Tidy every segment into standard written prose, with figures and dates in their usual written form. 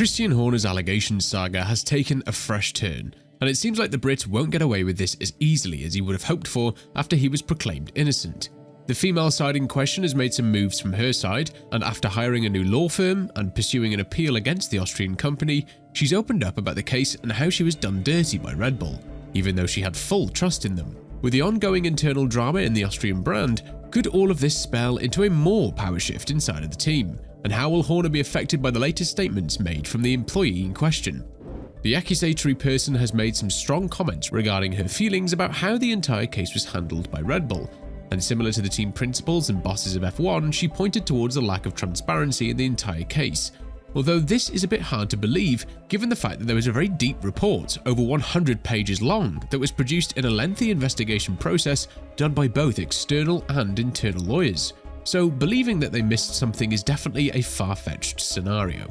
Christian Horner's allegations saga has taken a fresh turn, and it seems like the Brit won't get away with this as easily as he would have hoped for after he was proclaimed innocent. The female side in question has made some moves from her side, and after hiring a new law firm and pursuing an appeal against the Austrian company, she's opened up about the case and how she was done dirty by Red Bull, even though she had full trust in them. With the ongoing internal drama in the Austrian brand, could all of this spell into a more power shift inside of the team? And how will Horner be affected by the latest statements made from the employee in question? The accusatory person has made some strong comments regarding her feelings about how the entire case was handled by Red Bull, and similar to the team principals and bosses of F1, she pointed towards the lack of transparency in the entire case. Although this is a bit hard to believe, given the fact that there was a very deep report, over 100 pages long, that was produced in a lengthy investigation process done by both external and internal lawyers. So believing that they missed something is definitely a far-fetched scenario.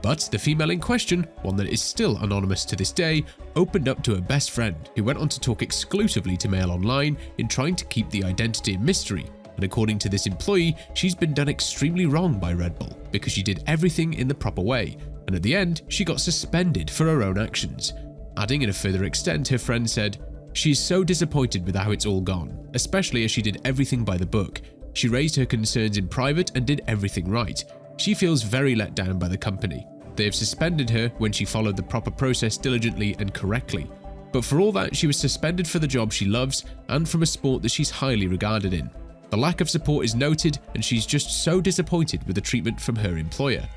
But the female in question, one that is still anonymous to this day, opened up to her best friend, who went on to talk exclusively to Mail Online in trying to keep the identity a mystery. And according to this employee, she's been done extremely wrong by Red Bull because she did everything in the proper way, and at the end, she got suspended for her own actions. Adding in a further extent, her friend said, "She's so disappointed with how it's all gone, especially as she did everything by the book. She raised her concerns in private and did everything right. She feels very let down by the company. They have suspended her when she followed the proper process diligently and correctly. But for all that, she was suspended for the job she loves and from a sport that she's highly regarded in. The lack of support is noted, and she's just so disappointed with the treatment from her employer."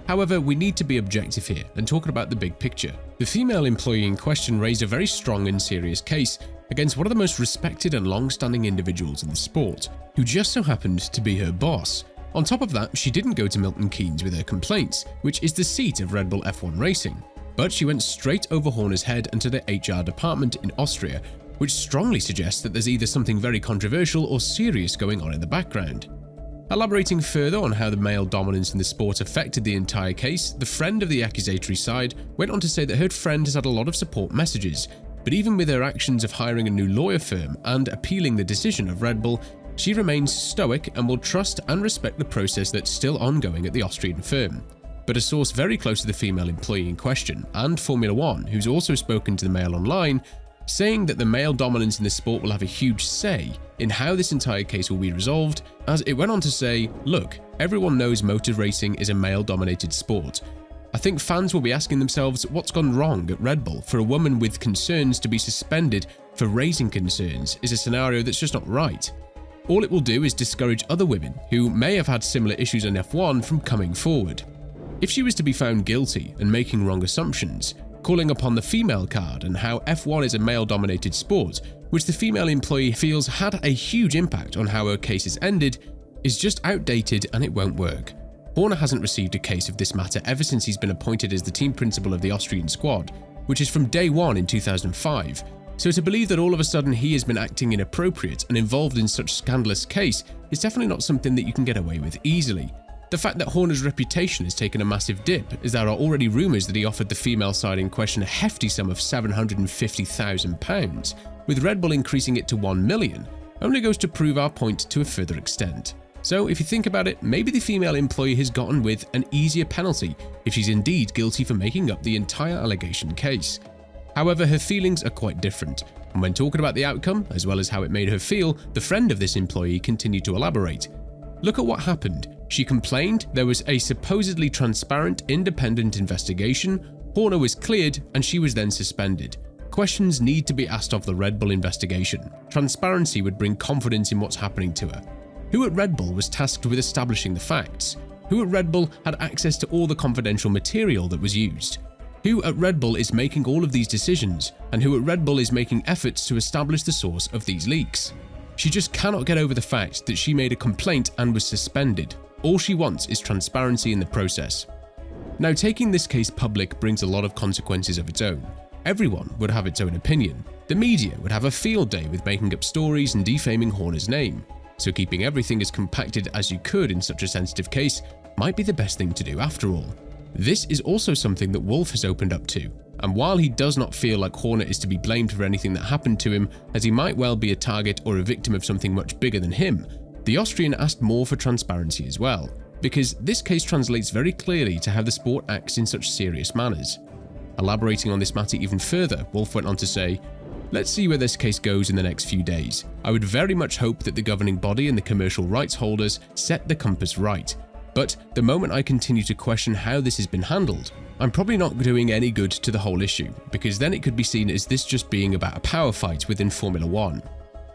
However, we need to be objective here and talk about the big picture. The female employee in question raised a very strong and serious case against one of the most respected and long-standing individuals in the sport, who just so happened to be her boss. On top of that, she didn't go to Milton Keynes with her complaints, which is the seat of Red Bull F1 Racing, but she went straight over Horner's head and to the HR department in Austria, which strongly suggests that there's either something very controversial or serious going on in the background. Elaborating further on how the male dominance in the sport affected the entire case, the friend of the accusatory side went on to say that her friend has had a lot of support messages, but even with her actions of hiring a new lawyer firm and appealing the decision of Red Bull, she remains stoic and will trust and respect the process that's still ongoing at the Austrian firm. But a source very close to the female employee in question, and Formula One, who's also spoken to the Mail Online, saying that the male dominance in the sport will have a huge say in how this entire case will be resolved, as it went on to say, "Look, everyone knows motor racing is a male-dominated sport. I think fans will be asking themselves what's gone wrong at Red Bull for a woman with concerns to be suspended for raising concerns is a scenario that's just not right. All it will do is discourage other women who may have had similar issues in F1 from coming forward. If she was to be found guilty and making wrong assumptions, calling upon the female card and how F1 is a male-dominated sport, which the female employee feels had a huge impact on how her case is ended, is just outdated and it won't work. Horner hasn't received a case of this matter ever since he's been appointed as the team principal of the Austrian squad, which is from day one in 2005. So to believe that all of a sudden he has been acting inappropriate and involved in such scandalous case is definitely not something that you can get away with easily. The fact that Horner's reputation has taken a massive dip, as there are already rumours that he offered the female side in question a hefty sum of £750,000, with Red Bull increasing it to £1 million, only goes to prove our point to a further extent. So if you think about it, maybe the female employee has gotten with an easier penalty if she's indeed guilty for making up the entire allegation case. However, her feelings are quite different, and when talking about the outcome, as well as how it made her feel, the friend of this employee continued to elaborate. "Look at what happened. She complained, there was a supposedly transparent, independent investigation, Horner was cleared, and she was then suspended. Questions need to be asked of the Red Bull investigation. Transparency would bring confidence in what's happening to her. Who at Red Bull was tasked with establishing the facts? Who at Red Bull had access to all the confidential material that was used? Who at Red Bull is making all of these decisions? And who at Red Bull is making efforts to establish the source of these leaks? She just cannot get over the fact that she made a complaint and was suspended. All she wants is transparency in the process." Now, taking this case public brings a lot of consequences of its own. Everyone would have its own opinion. The media would have a field day with making up stories and defaming Horner's name. So keeping everything as compacted as you could in such a sensitive case might be the best thing to do after all. This is also something that Wolff has opened up to, and while he does not feel like Horner is to be blamed for anything that happened to him, as he might well be a target or a victim of something much bigger than him, the Austrian asked more for transparency as well. because this case translates very clearly to how the sport acts in such serious manners. Elaborating on this matter even further, Wolff went on to say, "Let's see where this case goes in the next few days. I would very much hope that the governing body and the commercial rights holders set the compass right. But the moment I continue to question how this has been handled, I'm probably not doing any good to the whole issue, because then it could be seen as this just being about a power fight within Formula One.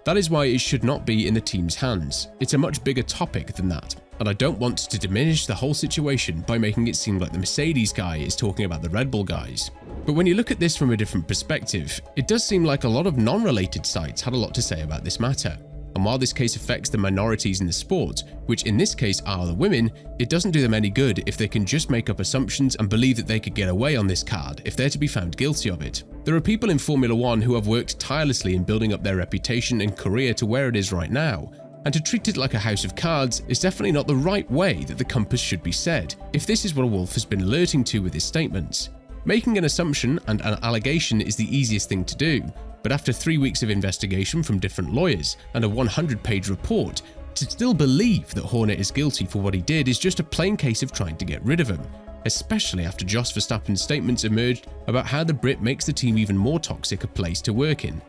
That is why it should not be in the team's hands. It's a much bigger topic than that, and I don't want to diminish the whole situation by making it seem like the Mercedes guy is talking about the Red Bull guys. But when you look at this from a different perspective, it does seem like a lot of non-related sites had a lot to say about this matter. And while this case affects the minorities in the sport, which in this case are the women, it doesn't do them any good if they can just make up assumptions and believe that they could get away on this card if they're to be found guilty of it. There are people in Formula One who have worked tirelessly in building up their reputation and career to where it is right now, and to treat it like a house of cards is definitely not the right way that the compass should be set, if this is what Wolff has been alerting to with his statements. Making an assumption and an allegation is the easiest thing to do, but after 3 weeks of investigation from different lawyers and a 100-page report, to still believe that Horner is guilty for what he did is just a plain case of trying to get rid of him, especially after Jos Verstappen's statements emerged about how the Brit makes the team even more toxic a place to work in.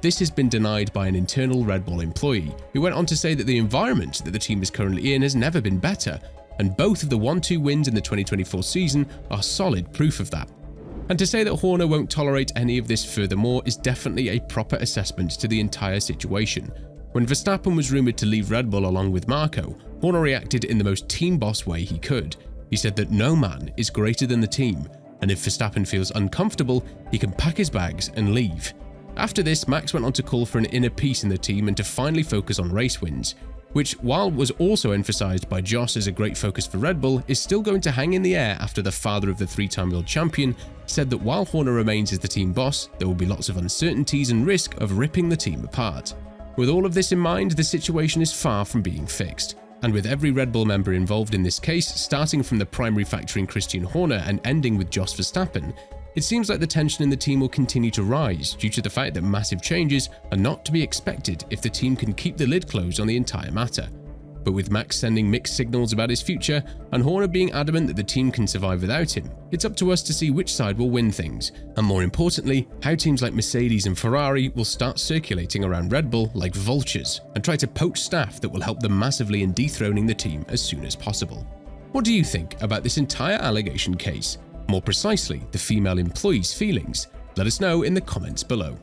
This has been denied by an internal Red Bull employee, who went on to say that the environment that the team is currently in has never been better, and both of the 1-2 wins in the 2024 season are solid proof of that. And to say that Horner won't tolerate any of this furthermore is definitely a proper assessment to the entire situation. When Verstappen was rumoured to leave Red Bull along with Marko, Horner reacted in the most team boss way he could. He said that no man is greater than the team, and if Verstappen feels uncomfortable, he can pack his bags and leave. After this, Max went on to call for an inner peace in the team and to finally focus on race wins, which, while was also emphasised by Jos as a great focus for Red Bull, is still going to hang in the air after the father of the 3-time world champion said that while Horner remains as the team boss, there will be lots of uncertainties and risk of ripping the team apart. With all of this in mind, the situation is far from being fixed, and with every Red Bull member involved in this case, starting from the primary factor in Christian Horner and ending with Jos Verstappen, it seems like the tension in the team will continue to rise due to the fact that massive changes are not to be expected if the team can keep the lid closed on the entire matter. But with Max sending mixed signals about his future and Horner being adamant that the team can survive without him, it's up to us to see which side will win things, and more importantly, how teams like Mercedes and Ferrari will start circulating around Red Bull like vultures and try to poach staff that will help them massively in dethroning the team as soon as possible. What do you think about this entire allegation case? More precisely, the female employee's feelings? Let us know in the comments below.